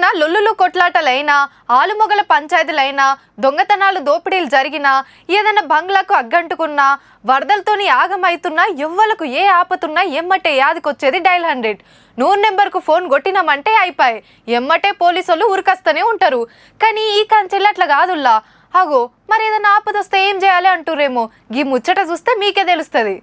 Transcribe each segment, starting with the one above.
ఏకంగా లొల్లులు కొట్లాటలైనా ఆలుమొగల పంచాయతీలైనా దొంగతనాలు దోపిడీలు జరిగినా ఏదైనా బంగ్లాకు అగ్గంటుకున్నా వరదలతోని ఆగమైతున్నా ఎవ్వలకు ఏ ఆపతున్నా ఎమ్మటే యాదికొచ్చేది డైల్ 100 100 నెంబర్కు ఫోన్ కొట్టినామంటే అయిపోయి ఎమ్మటే పోలీసులు ఉరికస్తూనే ఉంటారు. కానీ ఈ కంచెలు అట్లా కాదుల్లా. అగో మరి ఏదైనా ఆపదొస్తే ఏం చేయాలి అంటురేమో ఈ ముచ్చట చూస్తే మీకే తెలుస్తుంది.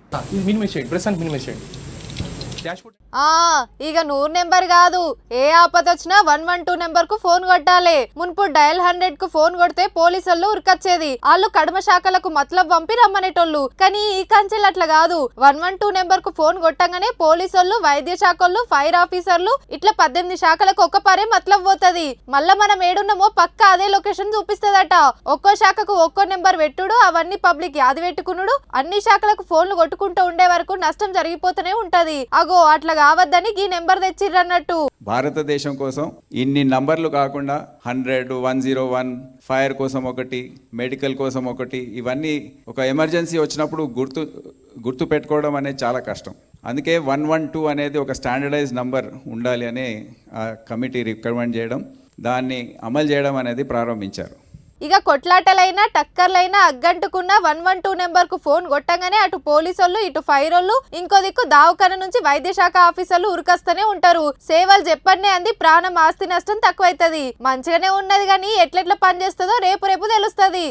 ఇక 100 నెంబర్ కాదు, ఏ ఆపద వచ్చినా 112 నెంబర్ కు ఫోన్ కొట్టాలి. మున్పు డయల్ 100 కు ఫోన్ కొడితే పోలీసులు ఉరికొచ్చేది. వాళ్ళు కడమ శాఖలకు మతలబ్ పంపి రమ్మనేటోళ్ళు. కానీ ఈ కంచెలు అట్లా కాదు. 112 నెంబర్ కు ఫోన్ కొట్టంగానే పోలీసులు, వైద్య శాఖలు, ఫైర్ ఆఫీసర్లు ఇట్లా 18 శాఖలకు ఒక్క పరే మతలబ్ పోతుంది. మళ్ళా మనం ఏడున్నామో పక్క అదే లొకేషన్ చూపిస్తదట. ఒక్కో శాఖకు ఒక్కో నెంబర్ పెట్టుడు, అవన్నీ పబ్లిక్ యాది పెట్టుకునుడు, అన్ని శాఖలకు ఫోన్లు కొట్టుకుంటూ ఉండే వరకు నష్టం జరిగిపోతూనే ఉంటది. అగో అట్లా కావద్దని ఈ నెంబర్ తెచ్చిర్రన్నట్టు. భారతదేశం కోసం ఇన్ని నంబర్లు కాకుండా 100, 101, ఫైర్ కోసం ఒకటి, మెడికల్ కోసం ఒకటి, ఇవన్నీ ఒక ఎమర్జెన్సీ వచ్చినప్పుడు గుర్తు పెట్టుకోవడం అనేది చాలా కష్టం. అందుకే 112 అనేది ఒక స్టాండర్డైజ్ నంబర్ ఉండాలి అని ఆ కమిటీ రికమెండ్ చేయడం, దాన్ని అమలు చేయడం అనేది ప్రారంభించారు. ఇక కొట్లాటలైనా టక్కర్లైనా అగ్గంటుకున్న 112 నెంబర్ కు ఫోన్ కొట్టంగానే అటు పోలీసులు, ఇటు ఫైరోళ్ళు, ఇంకో దిక్కు దావఖాన నుంచి వైద్య శాఖ ఆఫీసర్లు ఉరికొస్తూనే ఉంటారు. సేవలు చెప్పండి అంది ప్రాణం ఆస్తి నష్టం తక్కువైతది. మంచిగానే ఉన్నది కానీ ఎట్లెట్లా పనిచేస్తుందో రేపు తెలుస్తుంది.